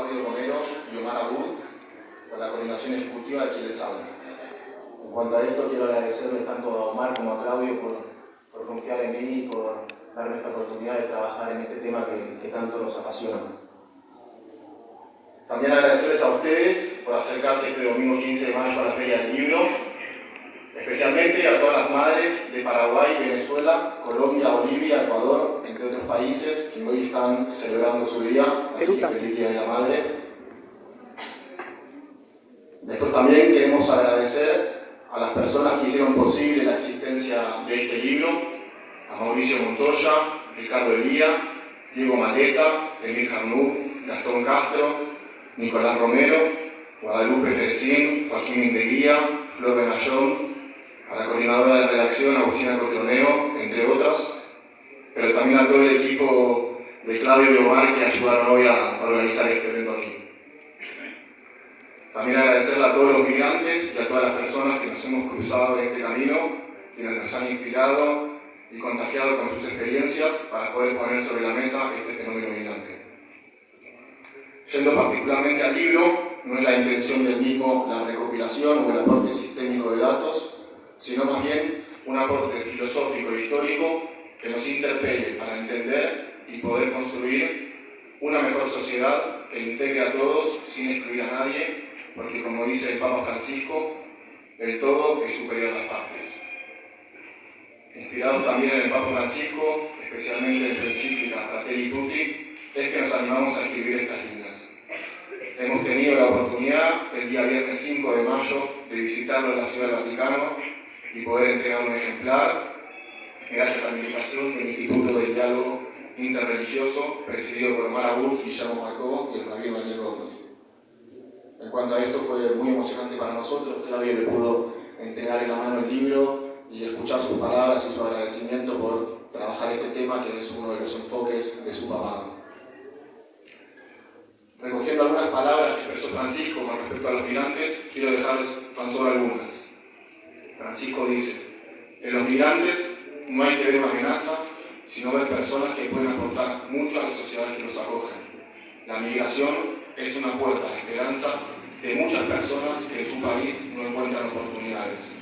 Claudio Romero y Omar Abud, por la coordinación ejecutiva de quien les habla. En cuanto a esto, quiero agradecerles tanto a Omar como a Claudio por confiar en mí y por darme esta oportunidad de trabajar en este tema que tanto nos apasiona. También agradecerles a ustedes por acercarse este domingo 15 de mayo a la Feria del Libro, especialmente a todas las madres de Paraguay, Venezuela, Colombia, Bolivia, Ecuador, entre otros países que hoy están celebrando su día, así que feliz Día de la Madre. Después también queremos agradecer a las personas que hicieron posible la existencia de este libro, a Mauricio Montoya, Ricardo Elía, Diego Maleta, Emil Jarnú, Gastón Castro, Nicolás Romero, Guadalupe Ferecín, Joaquín Mindeguía, Flor Benayón, a la coordinadora de redacción Agustina Cotroneo, entre otras, pero también a todo el equipo de Claudio y Omar que ayudaron hoy a organizar este evento aquí. También agradecerle a todos los migrantes y a todas las personas que nos hemos cruzado en este camino, quienes nos han inspirado y contagiado con sus experiencias para poder poner sobre la mesa este fenómeno migrante. Yendo particularmente al libro, no es la intención del mismo la recopilación o el aporte sistémico de datos, sino más bien un aporte filosófico e histórico que nos interpele para entender y poder construir una mejor sociedad que integre a todos sin excluir a nadie, porque como dice el Papa Francisco, el todo es superior a las partes. Inspirados también en el Papa Francisco, especialmente en su encíclica Fratelli Tutti, es que nos animamos a escribir estas líneas. Hemos tenido la oportunidad el día viernes 5 de mayo de visitarlo en la Ciudad del Vaticano y poder entregar un ejemplar gracias a la invitación del Instituto del Diálogo Interreligioso presidido por Omar Abud, Guillermo Marcó y el rabino Daniel Gómez. En cuanto a esto, fue muy emocionante para nosotros. Claudio le pudo entregar en la mano el libro y escuchar sus palabras y su agradecimiento por trabajar este tema que es uno de los enfoques de su papado. Recogiendo algunas palabras que expresó Francisco con respecto a los migrantes, quiero dejarles tan solo algunas. Francisco dice: en los migrantes no hay que ver una amenaza, sino ver personas que pueden aportar mucho a la sociedad que los acogen. La migración es una puerta a la esperanza de muchas personas que en su país no encuentran oportunidades.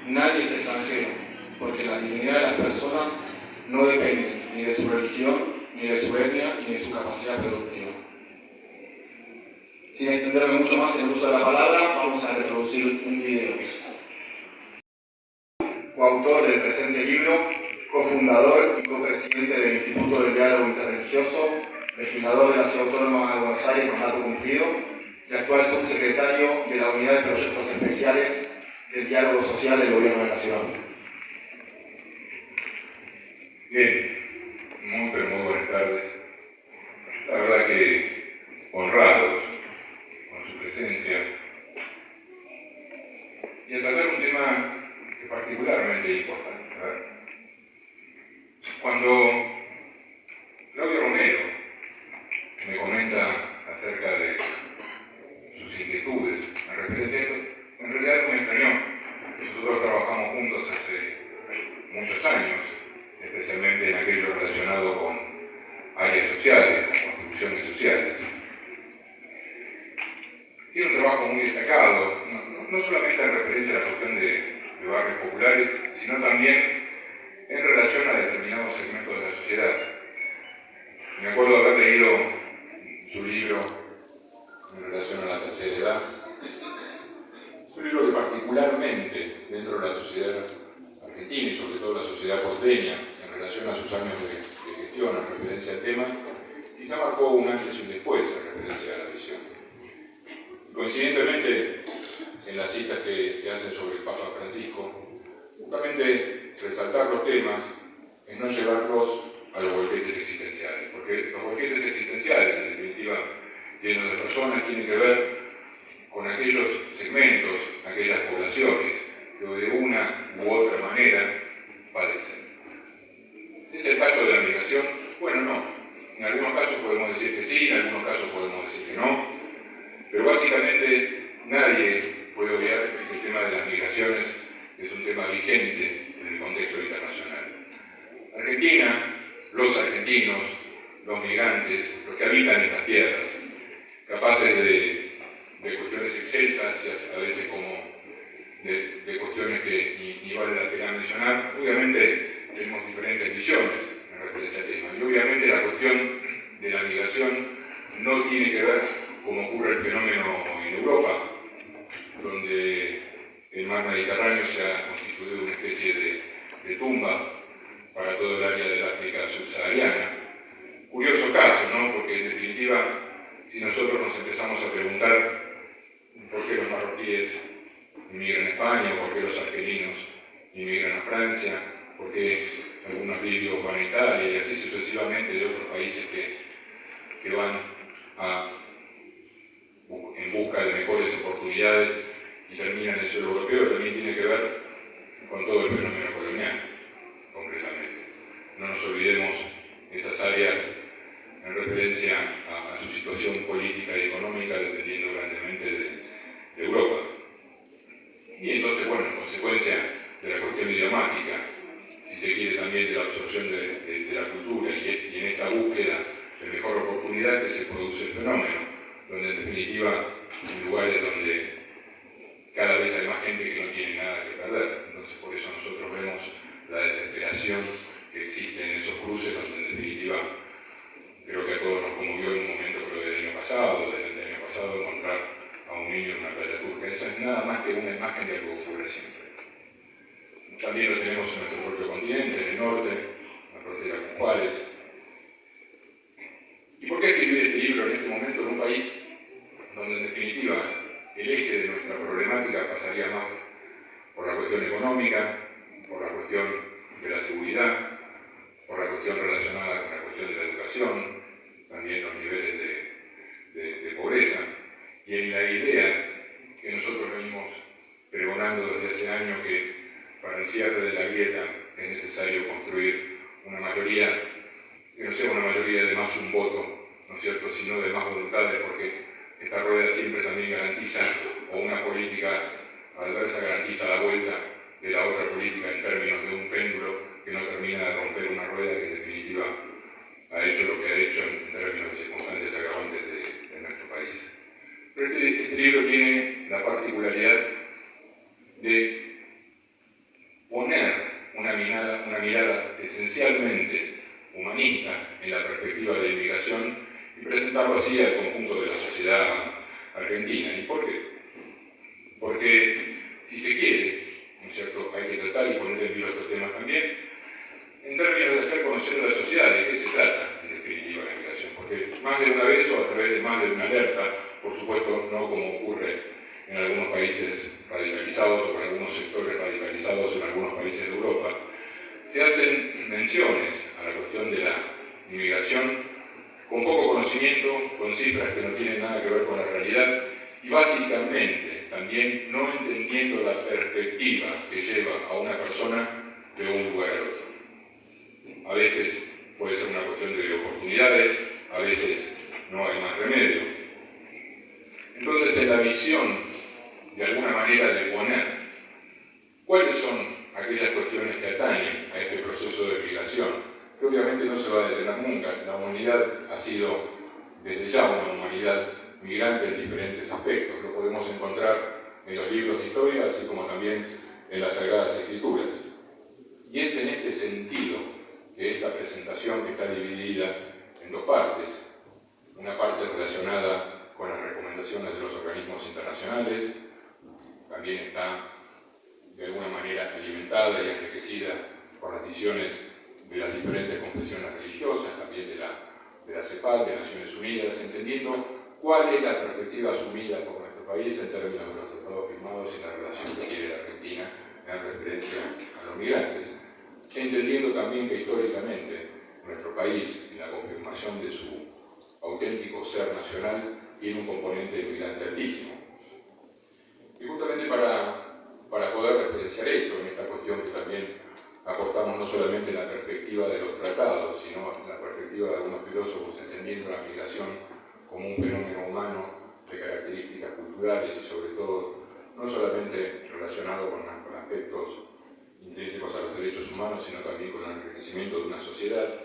Nadie es extranjero, porque la dignidad de las personas no depende ni de su religión, ni de su etnia, ni de su capacidad productiva. Sin extenderme mucho más en el uso de la palabra, vamos a reproducir un video. Coautor del presente libro, cofundador y copresidente del Instituto del Diálogo Interreligioso, legislador de la Ciudad Autónoma de Buenos Aires con dato cumplido y actual subsecretario de la Unidad de Proyectos Especiales del Diálogo Social del Gobierno de la Ciudad. Bien, muy buenas tardes. La verdad que honrados con su presencia y a tratar un tema que es particularmente importante. Cuando Claudio Romero me comenta acerca de sus inquietudes en referencia a esto, en realidad no me extrañó. Nosotros trabajamos juntos hace muchos años, especialmente en aquello relacionado con áreas sociales, con construcciones sociales. Tiene un trabajo muy destacado, no solamente en referencia a la cuestión de barrios populares, sino también en relación a determinados segmentos de la sociedad. Me acuerdo haber leído su libro en relación a la tercera edad. Es un libro que particularmente dentro de la sociedad argentina y sobre todo la sociedad porteña, en relación a sus años de gestión en referencia al tema, quizá marcó un antes y un después en referencia a la visión. Coincidentemente, en las citas que se hacen sobre el Papa Francisco, justamente resaltar los temas es no llevarlos a los bolquetes existenciales, porque los bolquetes existenciales, en definitiva, llenos de personas, tienen que ver con aquellos segmentos, aquellas poblaciones que de una u otra manera padecen. ¿Es el caso de la migración? Bueno, no. En algunos casos podemos decir que sí, en algunos casos podemos decir que no, pero básicamente nadie puede obviar que el tema de las migraciones es un tema vigente en el contexto internacional. Argentina, los argentinos, los migrantes, los que habitan estas tierras, capaces de cuestiones excelsas y a veces como de cuestiones que ni vale la pena mencionar. Obviamente tenemos diferentes visiones en referencia al tema, y obviamente la cuestión de la migración no tiene que ver como ocurre el fenómeno en Europa, donde el mar Mediterráneo se ha constituido una especie de tumba para todo el área del África subsahariana. Curioso caso, ¿no? Porque en definitiva, si nosotros nos empezamos a preguntar por qué los marroquíes inmigran a España, por qué los argelinos inmigran a Francia, por qué algunos libios van a Italia y así sucesivamente de otros países que van en busca de mejores oportunidades y terminan en el suelo europeo, también tiene que ver con todo el fenómeno colonial, concretamente. No nos olvidemos esas áreas en referencia a su situación política y económica, dependiendo grandemente de Europa. Y entonces, bueno, en consecuencia de la cuestión idiomática, si se quiere también de la absorción de la cultura y en esta búsqueda de mejor oportunidad que se produce el fenómeno, donde en definitiva en lugares donde cada vez hay más gente que no tiene nada que perder. Entonces por eso nosotros vemos la desesperación que existe en esos cruces, donde en definitiva creo que a todos nos conmovió en un momento, creo que del año pasado, encontrar a un niño en una playa turca. Eso es nada más que una imagen de algo que ocurre siempre. También lo tenemos en nuestro propio continente, en el norte, en la frontera con Juárez. ¿Y por qué escribir este libro en este momento en un país donde en definitiva el eje de nuestra problemática pasaría más por la cuestión económica, por la cuestión de la seguridad, por la cuestión relacionada con la cuestión de la educación, también los niveles de pobreza, y en la idea que nosotros venimos pregonando desde hace años que para el cierre de la grieta es necesario construir una mayoría, que no sea una mayoría de más un voto, ¿no es cierto?, sino de más voluntades, porque esta rueda siempre también garantiza, o una política adversa garantiza la vuelta de la otra política en términos de un péndulo que no termina de romper una rueda que en definitiva ha hecho lo que ha hecho en términos de circunstancias agravantes de nuestro país. Pero este libro tiene la particularidad de poner una mirada esencialmente humanista en la perspectiva de la inmigración y presentarlo así al conjunto de la sociedad argentina. ¿Y por qué? Porque si se quiere, ¿no es cierto?, hay que tratar y poner en vilo estos temas también, en términos de hacer conocer a la sociedad de qué se trata, en definitiva, la migración. Porque más de una vez o a través de más de una alerta, por supuesto, no como ocurre en algunos países radicalizados o con algunos sectores radicalizados en algunos países de Europa, se hacen menciones a la cuestión de la inmigración con poco conocimiento, con cifras que no tienen nada que ver con la realidad y básicamente también no entendiendo la perspectiva que lleva a una persona de un lugar al otro. A veces puede ser una cuestión de oportunidades, a veces no hay más remedio. Entonces, en la visión, de alguna manera, de poner cuáles son aquellas cuestiones que atañen a este proceso de migración, que obviamente no se va a detener nunca. La humanidad ha sido desde ya una humanidad migrante en diferentes aspectos. Lo podemos encontrar en los libros de historia, así como también en las Sagradas Escrituras. Y es en este sentido que esta presentación, que está dividida en dos partes, una parte relacionada con las recomendaciones de los organismos internacionales, también está de alguna manera alimentada y enriquecida por las visiones de las diferentes confesiones religiosas, también de la CEPAL, de Naciones Unidas, entendiendo cuál es la perspectiva asumida por nuestro país en términos de los tratados firmados y la relación que tiene la Argentina en referencia a los migrantes, entendiendo también que históricamente nuestro país, en la confirmación de su auténtico ser nacional, tiene un componente inmigrante altísimo. Y justamente para poder referenciar esto en esta cuestión que también aportamos no solamente en la perspectiva de los tratados, sino en la perspectiva de algunos filósofos, entendiendo la migración como un fenómeno humano de características culturales y sobre todo no solamente relacionado con aspectos intrínsecos a los derechos humanos, sino también con el enriquecimiento de una sociedad.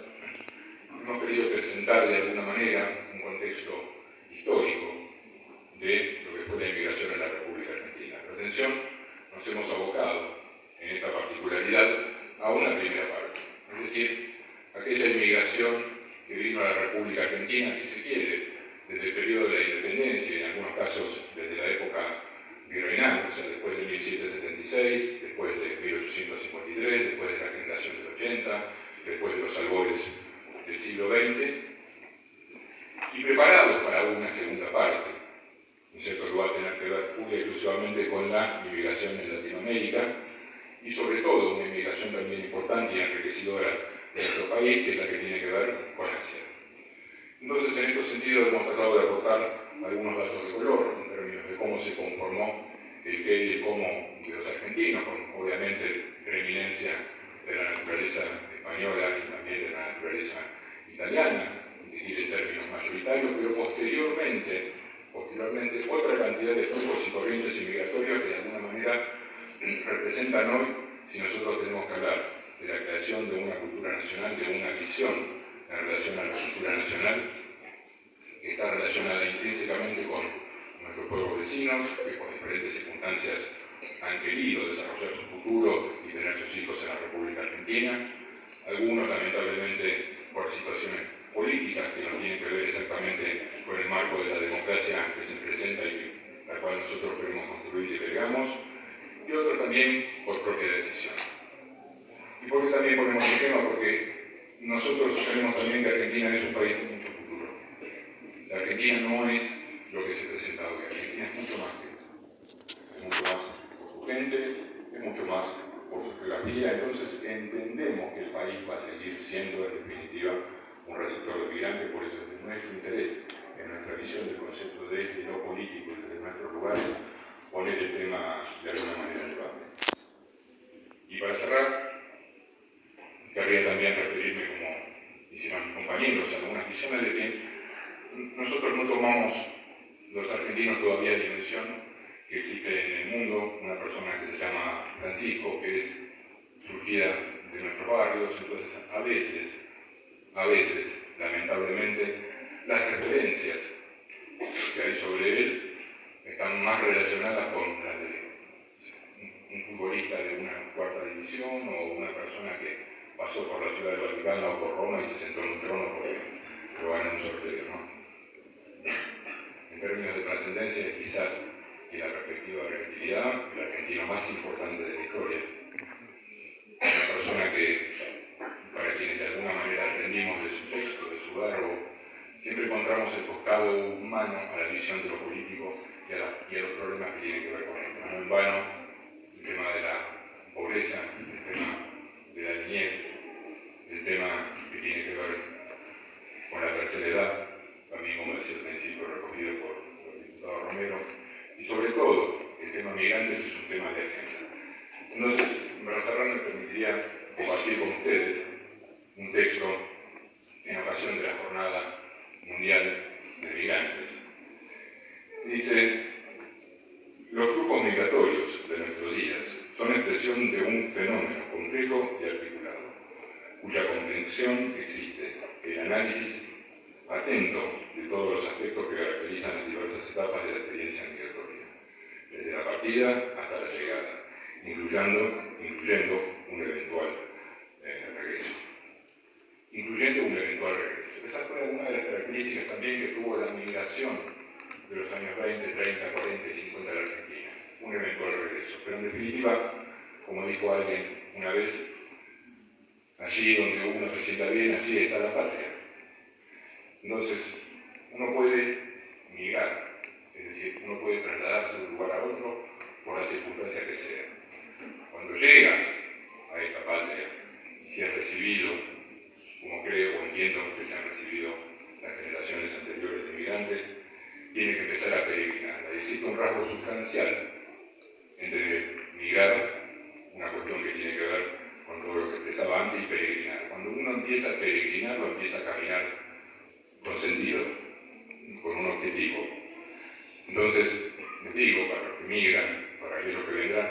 Hemos querido presentar de alguna manera un contexto histórico se quiere, desde el periodo de la independencia y en algunos casos desde la época virreinal, o sea, después de 1776, después de 1853, después de la generación del 80, después de los albores del siglo XX, y preparados para una segunda parte, ¿no es cierto?, que va a tener que ver pura y exclusivamente con la inmigración en Latinoamérica, y sobre todo una inmigración también importante y enriquecedora de nuestro país, que es la que tiene que ver con Asia. Entonces, en estos sentidos hemos tratado de aportar algunos datos de color en términos de cómo se conformó el qué y el cómo de los argentinos, con obviamente preeminencia de la naturaleza española y también de la naturaleza italiana, en términos mayoritarios, pero posteriormente otra cantidad de flujos y corrientes inmigratorios que de alguna manera representan hoy, si nosotros tenemos que hablar de la creación de una cultura nacional, de una visión en relación a la cultura nacional, que está relacionada intrínsecamente con nuestros pueblos vecinos, que por diferentes circunstancias han querido desarrollar su futuro y tener sus hijos en la República Argentina, algunos lamentablemente por situaciones políticas que no tienen que ver exactamente con el marco de la democracia que se presenta y la cual nosotros queremos construir y creamos, y otros también por propia decisión. ¿Y por qué también ponemos el tema? Porque nosotros sostenemos también que Argentina es un país con mucho futuro. La Argentina no es lo que se presenta hoy. Argentina es mucho más que esto. Es mucho más por su gente, es mucho más por su geografía. Entonces entendemos que el país va a seguir siendo, en definitiva, un receptor de migrantes. Por eso es de nuestro interés, en nuestra visión del concepto desde lo político y desde nuestros lugares, poner el tema de alguna manera en debate. Y para cerrar, querría también referirme, como hicieron mis compañeros, a algunas visiones de que nosotros no tomamos, los argentinos, todavía dimensión que existe en el mundo una persona que se llama Francisco, que es surgida de nuestros barrios. Entonces a veces, lamentablemente, las referencias que hay sobre él están más relacionadas con las de un futbolista de una cuarta división o una persona que pasó por la ciudad del Vaticano o por Roma y se sentó en un trono porque lo ganó en un sorteo, ¿no? En términos de trascendencia, es quizás, y la perspectiva de argentinidad, el argentino más importante de la historia. Una persona que, para quienes de alguna manera aprendimos de su texto, de su verbo, siempre encontramos el costado humano a la visión de lo político y a los problemas que tienen que ver con esto. No en vano, el tema de la pobreza, el tema de la niñez, el tema que tiene que ver con la tercera edad, también, como decía al principio, recogido por el diputado Romero, y sobre todo, el tema migrantes es un tema de agenda. Entonces, para cerrar, me permitiría compartir con ustedes un texto en ocasión de la Jornada Mundial de Migrantes. Dice: los flujos migratorios de nuestros días son expresión de un fenómeno complejo y articulado, cuya comprensión existe el análisis atento de todos los aspectos que caracterizan las diversas etapas de la experiencia migratoria, desde la partida hasta la llegada, incluyendo un eventual regreso. Esa fue una de las características también que tuvo la migración de los años 20, 30, 40 y 50 de la Argentina, un eventual regreso. Pero en definitiva, como dijo alguien una vez, allí donde uno se sienta bien, allí está la patria. Entonces, uno puede migrar, es decir, uno puede trasladarse de un lugar a otro por las circunstancias que sean. Cuando llega a esta patria y si es recibido, como creo o entiendo que se han recibido las generaciones anteriores de migrantes, tiene que empezar a peregrinar. Ahí existe un rasgo sustancial entre migrar, una cuestión que tiene que ver con todo lo que expresaba antes, y peregrinar. Cuando uno empieza a peregrinar, lo empieza a caminar con sentido, con un objetivo. Entonces, les digo, para los que migran, para aquellos que vendrán,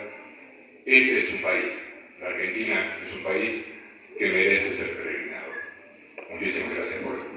este es un país, la Argentina es un país que merece ser peregrinado. Muchísimas gracias por